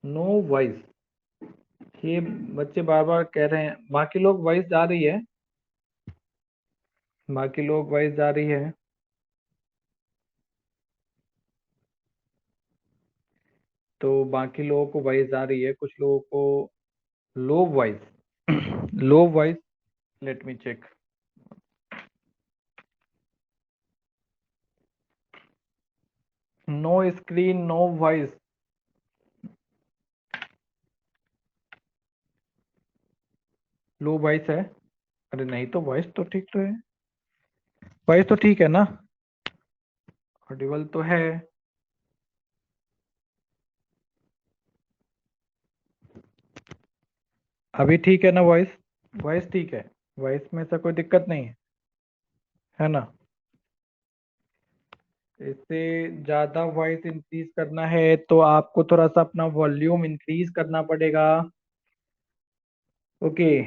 नो वॉइस, ये बच्चे बार बार कह रहे हैं, बाकी लोग वॉइस जा रही है, बाकी लोग वॉइस जा रही है। तो बाकी लोगों को वॉइस आ रही है, कुछ लोगों को low voice low voice, let me check. No screen no voice, low voice है। अरे नहीं तो वॉइस तो ठीक तो है, वॉइस तो ठीक है ना, ऑडिबल तो है। अभी ठीक है ना वॉइस? वॉइस ठीक है, वॉइस में ऐसा कोई दिक्कत नहीं है ना? इससे ज़्यादा वॉइस इंक्रीज करना है तो आपको थोड़ा सा अपना वॉल्यूम इंक्रीज करना पड़ेगा। ओके।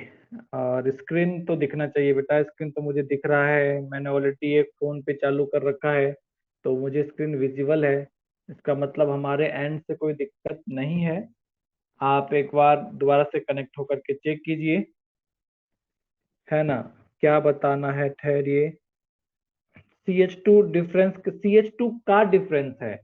और स्क्रीन तो दिखना चाहिए बेटा, स्क्रीन तो मुझे दिख रहा है, मैंने ऑलरेडी एक फ़ोन पे चालू कर रखा है, तो मुझे स्क्रीन विजिबल है। इसका मतलब हमारे एंड से कोई दिक्कत नहीं है। आप एक बार दोबारा से कनेक्ट होकर के चेक कीजिए, है ना? क्या बताना है, ठहरिए। CH2 डिफरेंस, CH2 का डिफरेंस है।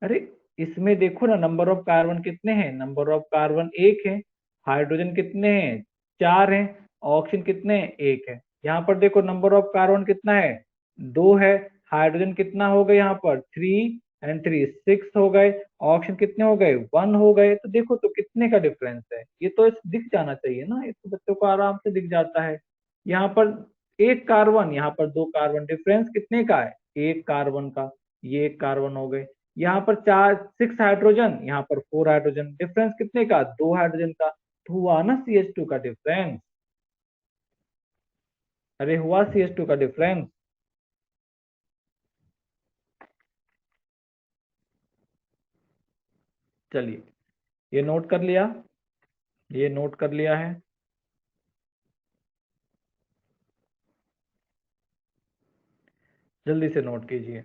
अरे इसमें देखो ना, नंबर ऑफ कार्बन कितने हैं, नंबर ऑफ कार्बन एक है। हाइड्रोजन कितने हैं, चार हैं। ऑक्सीजन कितने हैं, एक है। यहाँ पर देखो नंबर ऑफ कार्बन कितना है, दो है। हाइड्रोजन कितना हो गए यहाँ पर, 3 एंड 3 6 हो गए। ऑक्सीजन कितने हो गए, 1 हो गए। तो देखो तो कितने का डिफरेंस है, ये तो दिख जाना चाहिए ना, ये तो बच्चों को आराम से दिख जाता है। यहाँ पर एक कार्बन, यहाँ पर दो कार्बन, डिफरेंस कितने का है, एक कार्बन का। ये एक कार्बन हो गए। यहाँ पर 6 हाइड्रोजन, यहाँ पर 4 हाइड्रोजन, डिफरेंस कितने का, 2 हाइड्रोजन का। तो हुआ ना CH2 का डिफरेंस। अरे हुआ CH2 का डिफरेंस। चलिए, ये नोट कर लिया, ये नोट कर लिया है। जल्दी से नोट कीजिए।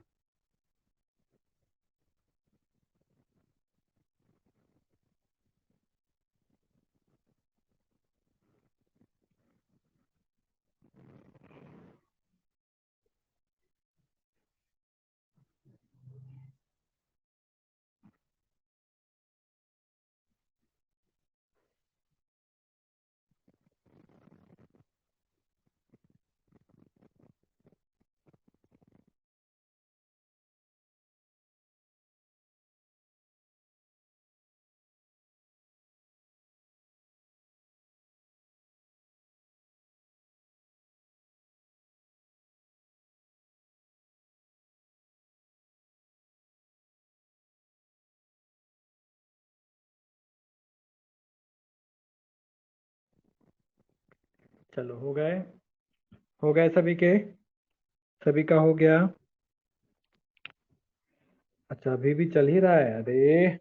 चलो हो गए सभी के, सभी का हो गया। अच्छा अभी भी चल ही रहा है, अरे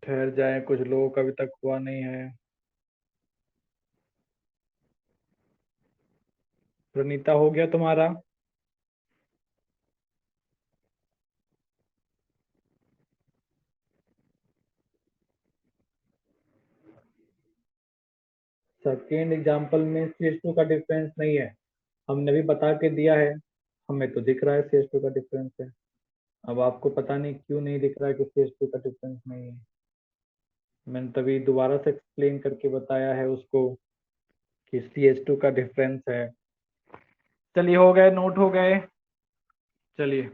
ठहर जाए, कुछ लोगों का अभी तक हुआ नहीं है। प्रणीता हो गया तुम्हारा? सेकेंड एग्जाम्पल में CH2 का डिफरेंस नहीं है, हमने भी बता के दिया है, हमें तो दिख रहा है CH2 का डिफरेंस है। अब आपको पता नहीं क्यों नहीं दिख रहा है कि CH2 का डिफरेंस नहीं है। मैंने तभी दोबारा से एक्सप्लेन करके बताया है उसको कि CH2 का डिफरेंस है। चलिए हो गए, नोट हो गए। चलिए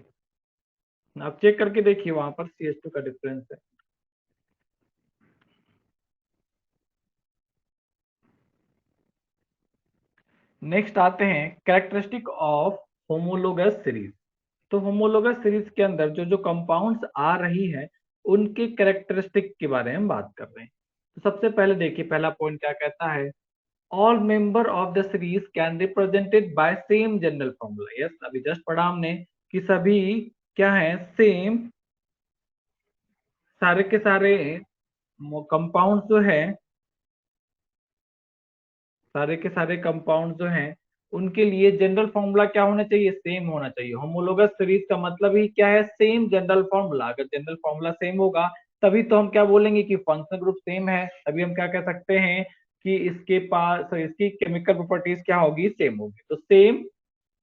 आप चेक करके देखिए, वहां पर CH2 का डिफरेंस है। नेक्स्ट आते हैं कैरेक्टरिस्टिक ऑफ होमोलोगस सीरीज। तो होमोलोगस सीरीज के अंदर जो जो कंपाउंड्स आ रही है उनके कैरेक्टरिस्टिक के बारे में बात कर रहे हैं। तो सबसे पहले देखिए पहला पॉइंट क्या कहता है, all member of the series can represented by same general formula. Yes, अभी जस्ट पढ़ा हमने कि सभी क्या है, सेम, सारे के सारे कंपाउंड जो है, सारे के सारे कंपाउंड जो हैं उनके लिए जनरल फॉर्मूला क्या होना चाहिए, सेम होना चाहिए। होमोलोगस सीरीज का मतलब ही क्या है, सेम जनरल फॉर्मूला। अगर जनरल फॉर्मूला सेम होगा तभी तो हम क्या बोलेंगे कि फंक्शनल ग्रुप सेम है, तभी हम क्या कह सकते हैं कि इसके पास, तो इसकी केमिकल प्रॉपर्टीज क्या होगी, सेम होगी। तो सेम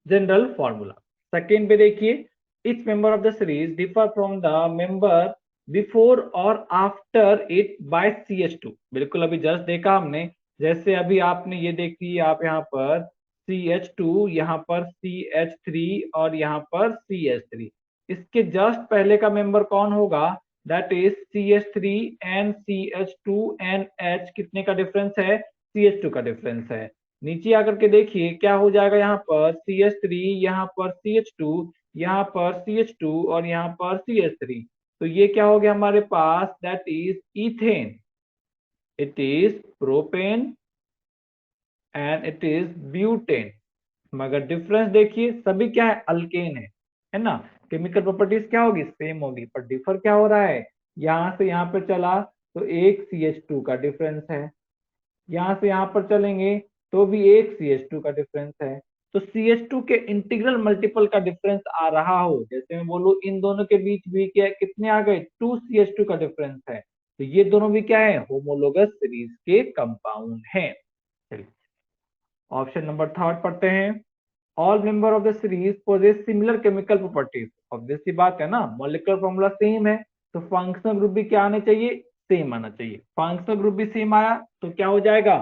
जनरल फॉर्मूला। सेकेंड पे देखिए, etch member of the series differ from the member before और आफ्टर इट बाय CH2। बिल्कुल अभी जस्ट देखा हमने, जैसे अभी आपने ये देखी, आप यहाँ पर CH2, यहाँ पर CH3 और यहाँ पर CH3, इसके जस्ट पहले का मेंबर कौन होगा, that is CH3 and CH2 and H कितने का डिफरेंस है, CH2 का डिफरेंस है। नीचे आकर के देखिए क्या हो जाएगा, यहाँ पर CH3, यहाँ पर CH2, यहाँ पर CH2 और यहाँ पर CH3। तो ये क्या हो गया हमारे पास, that is ethane, it is propane and it is butane. मगर डिफरेंस देखिए सभी क्या है, अल्केन है ना। केमिकल प्रॉपर्टीज क्या होगी, सेम होगी, पर डिफर क्या हो रहा है, यहाँ से यहाँ पर चला तो एक CH2 का डिफरेंस है, यहाँ से यहाँ पर चलेंगे तो भी एक CH2 का डिफरेंस है। तो CH2 के इंटीग्रल मल्टीपल का डिफरेंस आ रहा हो, जैसे मैं बोलूं इन दोनों के बीच भी क्या कितने आ गए, 2 CH2 का डिफरेंस है, तो ये दोनों भी क्या है, होमोलोगस सीरीज के कंपाउंड हैं। चलिए ऑप्शन नंबर थर्ड पढ़ते हैं, all member of the series possess similar chemical properties. Obvious सी बात है ना, मॉलिक्यूलर फॉर्मूला सेम है तो फंक्शनल ग्रुप भी क्या आने चाहिए, सेम आना चाहिए। फंक्शनल ग्रुप भी सेम आया तो क्या हो जाएगा,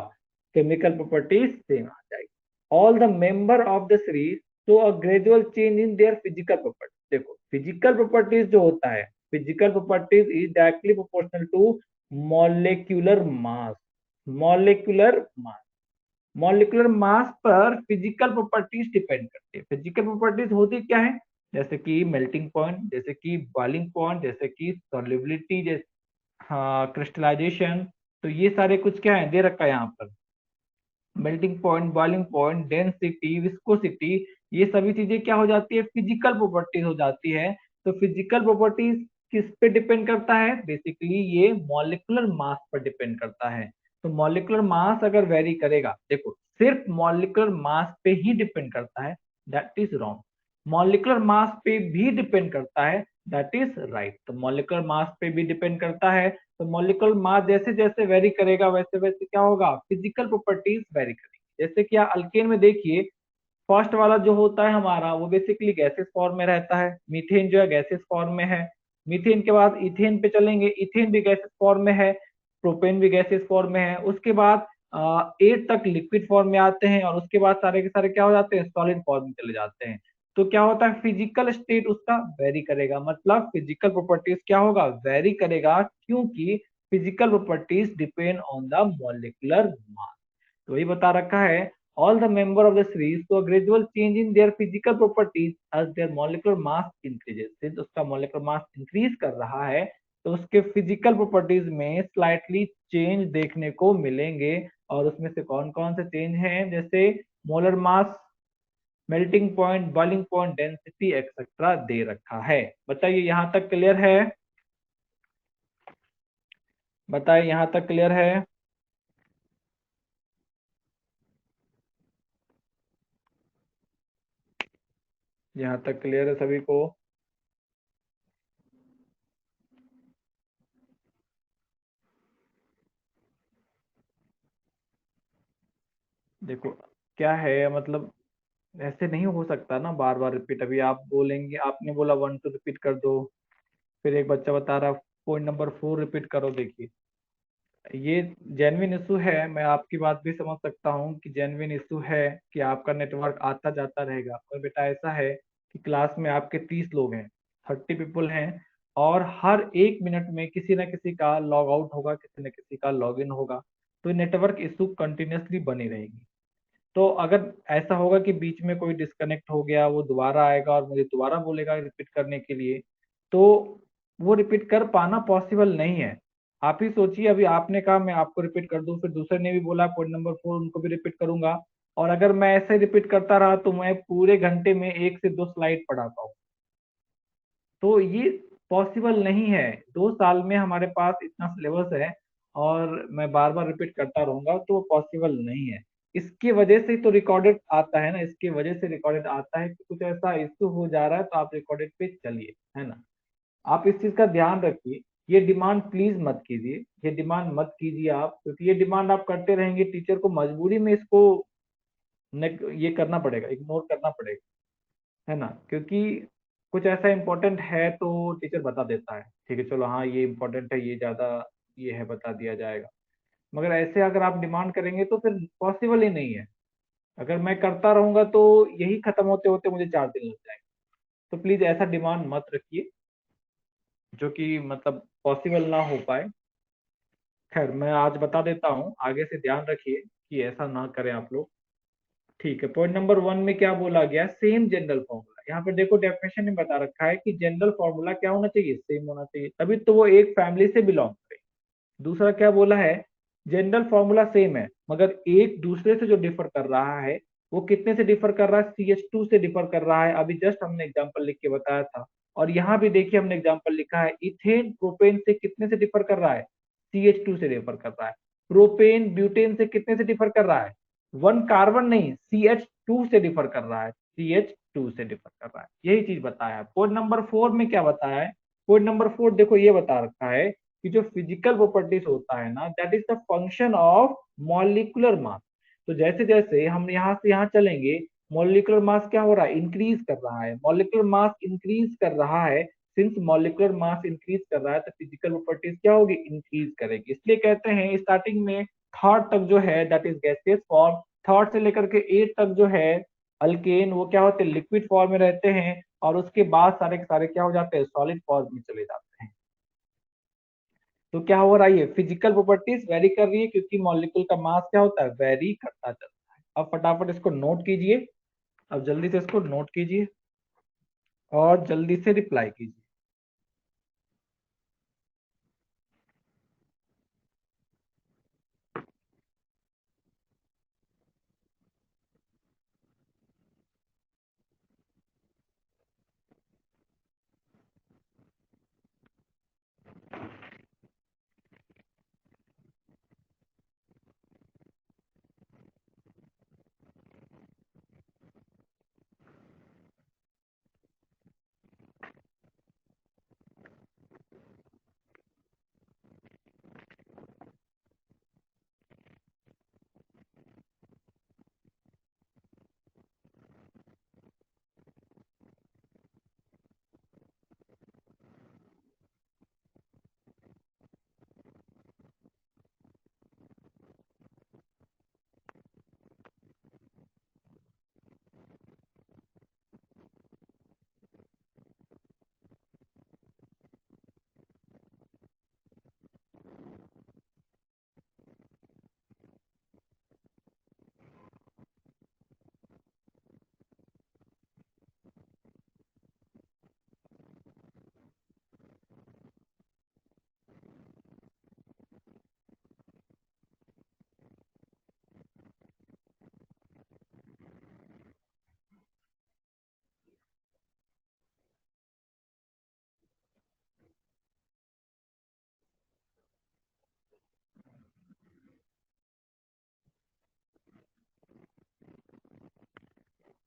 केमिकल प्रॉपर्टीज सेम आ जाएगी। All the member of the series show a gradual change in their physical properties. देखो फिजिकल प्रॉपर्टीज जो होता है, physical properties is directly proportional to molecular mass. Molecular mass, molecular mass पर physical properties depend करती है। Physical properties होती क्या है, जैसे कि मेल्टिंग पॉइंट, जैसे कि बॉइलिंग पॉइंट, जैसे कि सॉल्युबिलिटी, जैसे हाँ क्रिस्टलाइजेशन। तो ये सारे कुछ क्या है, दे रखा है यहाँ पर, melting point, boiling point, density, viscosity, ये सभी चीजें क्या हो जाती है, फिजिकल प्रॉपर्टीज हो जाती है। तो फिजिकल प्रॉपर्टीज किस पे डिपेंड करता है, बेसिकली ये मॉलिक्यूलर मास पर डिपेंड करता है। तो मॉलिक्यूलर मास अगर वेरी करेगा, देखो सिर्फ मॉलिक्यूलर मास पे ही डिपेंड करता है, that is wrong. Molecular mass पे भी डिपेंड करता है, दैट इज राइट। तो मॉलिक्यूलर मास पे भी डिपेंड करता है, तो मॉलिक्यूलर मास जैसे जैसे वेरी करेगा वैसे वैसे क्या होगा, फिजिकल प्रॉपर्टीज वेरी करेगी। जैसे कि अल्केन में देखिए, फर्स्ट वाला जो होता है हमारा वो बेसिकली गैसेस फॉर्म में रहता है, मीथेन जो है गैसेस फॉर्म में है। मीथेन के बाद इथेन पे चलेंगे, इथेन भी गैसेस फॉर्म में है। प्रोपेन भी गैसियस फॉर्म में है, उसके बाद 8 तक लिक्विड फॉर्म में आते हैं, और उसके बाद सारे के सारे क्या हो जाते हैं, सॉलिड फॉर्म में चले जाते हैं। तो क्या होता है, फिजिकल स्टेट उसका वेरी करेगा, मतलब फिजिकल प्रॉपर्टीज क्या होगा, वेरी करेगा, क्योंकि physical properties depend on the molecular mass. तो वही बता रखा है, all the member of the series तो gradual change in their physical properties as their molecular mass increases, since उसका मॉलिक्यूलर मास इंक्रीज कर रहा है तो उसके फिजिकल प्रॉपर्टीज में स्लाइटली चेंज देखने को मिलेंगे। और उसमें से कौन कौन से चेंज हैं, जैसे molar mass, melting point, boiling point, density etcetera दे रखा है। बताइए यहाँ तक क्लियर है, बताइए यहाँ तक क्लियर है। यहाँ तक क्लियर है सभी को। देखो क्या है, मतलब ऐसे नहीं हो सकता ना बार बार रिपीट। अभी आप बोलेंगे, आपने बोला 1 2 रिपीट कर दो, फिर एक बच्चा बता रहा पॉइंट नंबर 4 रिपीट करो। देखिए ये जेन्युइन इशू है, मैं आपकी बात भी समझ सकता हूँ कि जेन्युइन इशू है कि आपका नेटवर्क आता जाता रहेगा, पर बेटा ऐसा है कि क्लास में आपके 30 लोग हैं, 30 पीपल हैं, और हर 1 मिनट में किसी न किसी का लॉग आउट होगा, किसी न किसी का लॉग इन होगा, तो नेटवर्क इशू कंटिन्यूसली बनी रहेगी। तो अगर ऐसा होगा कि बीच में कोई डिस्कनेक्ट हो गया, वो दोबारा आएगा और मुझे दोबारा बोलेगा रिपीट करने के लिए, तो वो रिपीट कर पाना पॉसिबल नहीं है। आप ही सोचिए, अभी आपने कहा मैं आपको रिपीट कर दूं, फिर दूसरे ने भी बोला पॉइंट नंबर 4 उनको भी रिपीट करूंगा, और अगर मैं ऐसे रिपीट करता रहा तो मैं पूरे घंटे में 1 से 2 स्लाइड पढ़ा पाऊँ। तो ये पॉसिबल नहीं है। 2 साल में हमारे पास इतना सिलेबस है और मैं बार बार रिपीट करता रहूंगा तो वो पॉसिबल नहीं है। इसकी वजह से तो रिकॉर्डेड आता है ना, इसकी वजह से रिकॉर्डेड आता है कि कुछ ऐसा इश्यू हो जा रहा है तो आप रिकॉर्डेड पे चलिए, है ना। आप इस चीज का ध्यान रखिए, ये डिमांड प्लीज मत कीजिए, ये डिमांड मत कीजिए आप, क्योंकि ये डिमांड आप करते रहेंगे टीचर को मजबूरी में इसको ये करना पड़ेगा, इग्नोर करना पड़ेगा, है ना। क्योंकि कुछ ऐसा इंपॉर्टेंट है तो टीचर बता देता है, ठीक है चलो हाँ ये इंपॉर्टेंट है, ये ज्यादा ये है, बता दिया जाएगा। मगर ऐसे अगर आप डिमांड करेंगे तो फिर पॉसिबल ही नहीं है। अगर मैं करता रहूंगा तो यही खत्म होते होते मुझे 4 दिन लग जाएंगे। तो प्लीज ऐसा डिमांड मत रखिए जो कि मतलब पॉसिबल ना हो पाए। खैर मैं आज बता देता हूँ, आगे से ध्यान रखिए कि ऐसा ना करें आप लोग। ठीक है, पॉइंट नंबर 1 में क्या बोला गया, सेम जनरल फॉर्मूला। यहाँ पे देखो डेफिनेशन में बता रखा है कि जनरल फॉर्मूला क्या होना चाहिए, सेम होना चाहिए, तभी तो वो एक फैमिली से बिलोंग करे। दूसरा क्या बोला है, जनरल फॉर्मूला सेम है मगर एक दूसरे से जो डिफर कर रहा है वो कितने से डिफर कर रहा है, CH2 से डिफर कर रहा है। अभी जस्ट हमने एग्जांपल लिख के बताया था। और यहाँ भी देखिए हमने एग्जांपल लिखा है, इथेन प्रोपेन से कितने से डिफर कर रहा है, CH2 से डिफर कर रहा है। प्रोपेन ब्यूटेन से कितने से डिफर कर रहा है, 1 कार्बन नहीं, CH2 से डिफर कर रहा है, CH2 से डिफर कर रहा है। यही चीज बताया है। पॉइंट नंबर 4 में क्या बताया है, पॉइंट नंबर 4 देखो ये बता रखा है कि जो फिजिकल प्रॉपर्टीज होता है ना, that is the function of molecular mass. तो जैसे जैसे हम यहाँ से यहाँ चलेंगे, मॉलिक्यूलर मास क्या हो रहा है, इंक्रीज कर रहा है। मॉलिक्यूलर मास इंक्रीज कर रहा है, सिंस मॉलिक्यूलर मास इंक्रीज कर रहा है तो फिजिकल प्रॉपर्टीज क्या होगी, इंक्रीज करेगी। इसलिए कहते हैं स्टार्टिंग में थर्ड तक जो है that is gaseous form, third से लेकर के 8 तक जो है अल्केन वो क्या होते हैं, लिक्विड फॉर्म में रहते हैं, और उसके बाद सारे के सारे क्या हो जाते हैं, सॉलिड फॉर्म में चले जाते हैं। तो क्या हो रहा है, ये फिजिकल प्रॉपर्टीज वेरी कर रही है क्योंकि मॉलिक्यूल का मास क्या होता है, वेरी करता चलता है। अब फटाफट इसको नोट कीजिए, अब जल्दी से इसको नोट कीजिए और जल्दी से रिप्लाई कीजिए।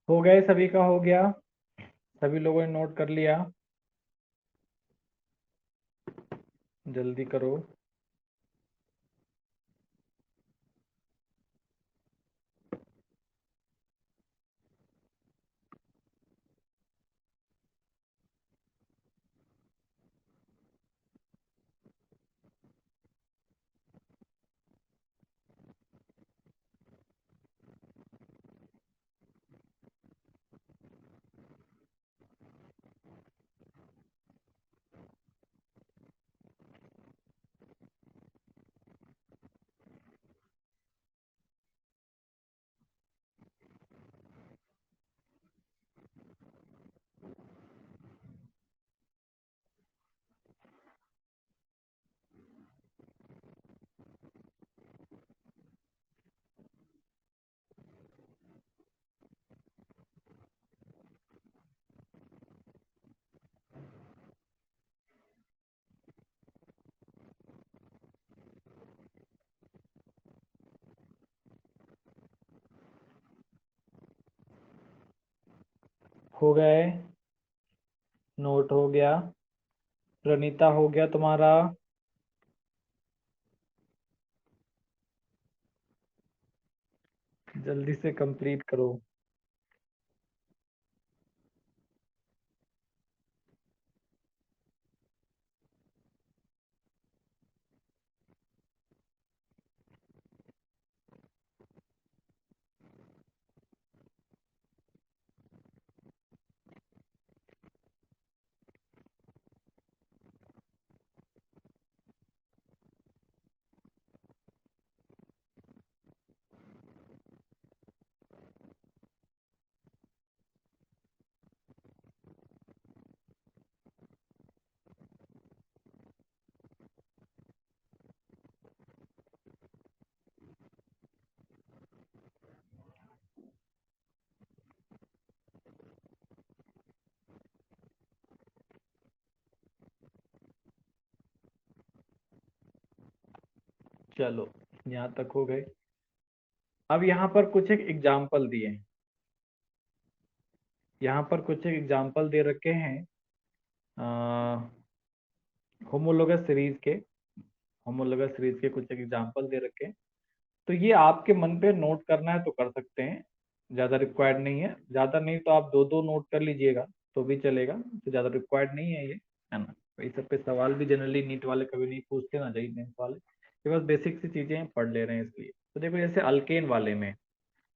हो गए, सभी का हो गया, सभी लोगों ने नोट कर लिया? जल्दी करो। हो गए, नोट हो गया। प्रणीता हो गया तुम्हारा? जल्दी से कंप्लीट करो। चलो, यहाँ तक हो गए। अब यहाँ पर कुछ एक एग्जाम्पल दिए हैं। यहाँ पर कुछ एक एग्जाम्पल दे रखे हैं होमोलोगस सीरीज के। होमोलोगस सीरीज के कुछ एक एग्जाम्पल दे रखे हैं। तो ये आपके मन पे नोट करना है तो कर सकते हैं, ज़्यादा रिक्वायर्ड नहीं है। ज़्यादा नहीं तो आप दो दो नोट कर लीजिएगा तो भी चलेगा, तो ज़्यादा रिक्वायर्ड नहीं है ये, है ना। तो इस सब पे सवाल भी जनरली नीट वाले कभी नहीं पूछते ना, जही मेंस वाले, ये बस बेसिक सी चीज़ें पढ़ ले रहे हैं इसलिए। तो देखो जैसे अल्केन वाले में,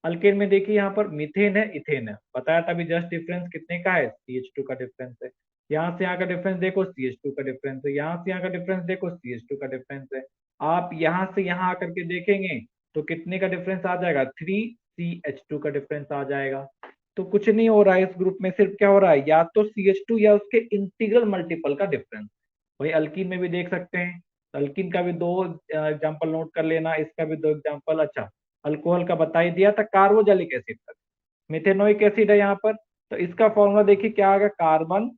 अल्केन में देखिए यहाँ पर मीथेन है, इथेन है, बताया था अभी जस्ट डिफरेंस कितने का है, CH2 का डिफरेंस है। यहाँ से यहाँ का डिफरेंस देखो, CH2 का डिफरेंस है। यहाँ से यहाँ का डिफरेंस देखो, CH2 का डिफरेंस है। आप यहाँ से यहाँ आकर के देखेंगे तो कितने का डिफरेंस आ जाएगा, 3CH2 का डिफरेंस आ जाएगा। तो कुछ नहीं हो रहा है इस ग्रुप में, सिर्फ क्या हो रहा है, या तो CH2 या उसके इंटीग्रल मल्टीपल का डिफरेंस। वही अल्कीन में भी देख सकते हैं, अल्कीन का भी दो एग्जाम्पल नोट कर लेना, इसका भी दो एग्जाम्पल। अच्छा, अल्कोहल का बता ही दिया था, कार्बोजेलिक एसिड का। मिथेनोइक एसिड है यहाँ पर, तो इसका फॉर्मूला देखिए क्या आ गया, कार्बन,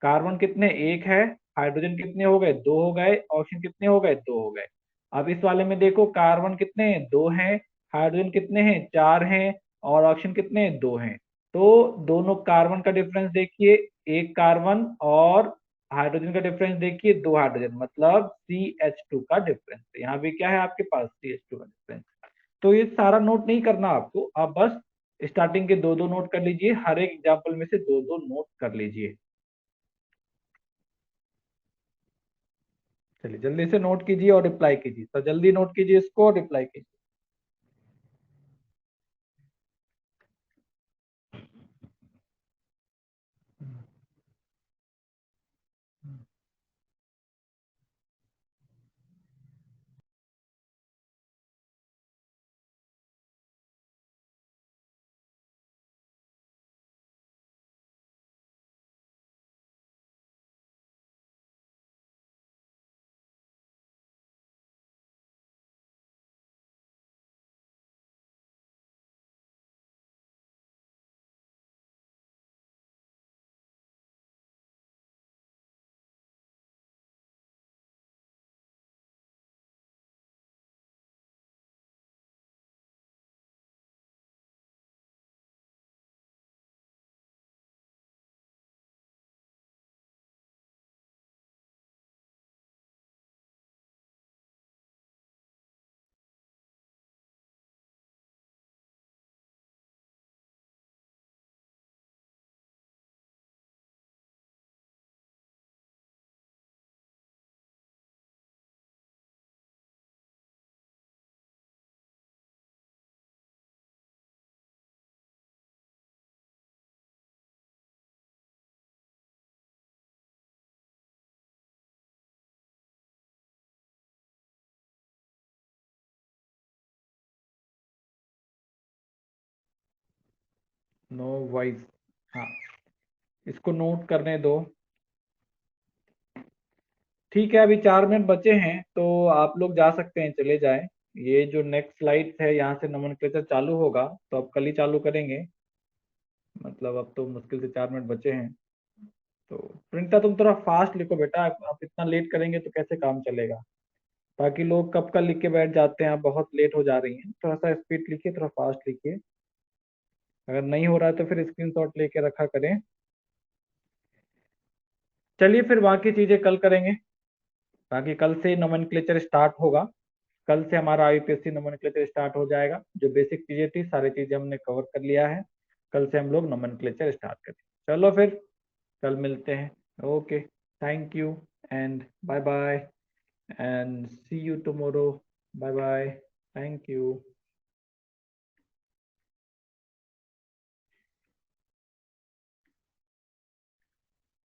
कार्बन कितने, एक है, हाइड्रोजन कितने हो गए, दो हो गए, ऑक्सीजन कितने हो गए, दो हो गए। अब इस वाले में देखो, कार्बन कितने हैं, दो हैं, हाइड्रोजन कितने हैं, चार हैं, और ऑक्सीजन कितने हैं, दो हैं। तो दोनों कार्बन का डिफरेंस देखिए, एक कार्बन, और हाइड्रोजन का डिफरेंस देखिए, दो हाइड्रोजन, मतलब CH2 का डिफरेंस। यहाँ भी क्या है आपके पास, CH2 का डिफरेंस। तो ये सारा नोट नहीं करना आपको, आप बस स्टार्टिंग के दो दो नोट कर लीजिए, हर एक एग्जाम्पल में से दो दो नोट कर लीजिए। चलिए जल्दी से नोट कीजिए और रिप्लाई कीजिए, तो जल्दी नोट कीजिए इसको और रिप्लाई कीजिए। नो वॉइस, हाँ इसको नोट करने दो। ठीक है, अभी 4 मिनट बचे हैं तो आप लोग जा सकते हैं, चले जाएं। ये जो नेक्स्ट स्लाइड है यहाँ से नोमेनक्लेचर चालू होगा, तो अब कल ही चालू करेंगे। मतलब अब तो मुश्किल से 4 मिनट बचे हैं। तो प्रिंटा तुम थोड़ा फास्ट लिखो बेटा, आप इतना लेट करेंगे तो कैसे काम चलेगा। बाकी लोग कब का लिख के बैठ जाते हैं, आप बहुत लेट हो जा रही हैं। थोड़ा सा स्पीड लिखिए, थोड़ा फास्ट लिखिए। अगर नहीं हो रहा है तो फिर स्क्रीनशॉट लेके रखा करें। चलिए फिर बाकी चीजें कल करेंगे। बाकी कल से नोमेनक्लेचर स्टार्ट होगा। कल से हमारा आईपीएससी नोमेनक्लेचर स्टार्ट हो जाएगा। जो बेसिक चीजें थी सारी चीजें हमने कवर कर लिया है। कल से हम लोग नोमेनक्लेचर स्टार्ट करें। चलो फिर कल मिलते हैं। Okay, thank you and bye bye and see you tomorrow. Bye bye, thank you.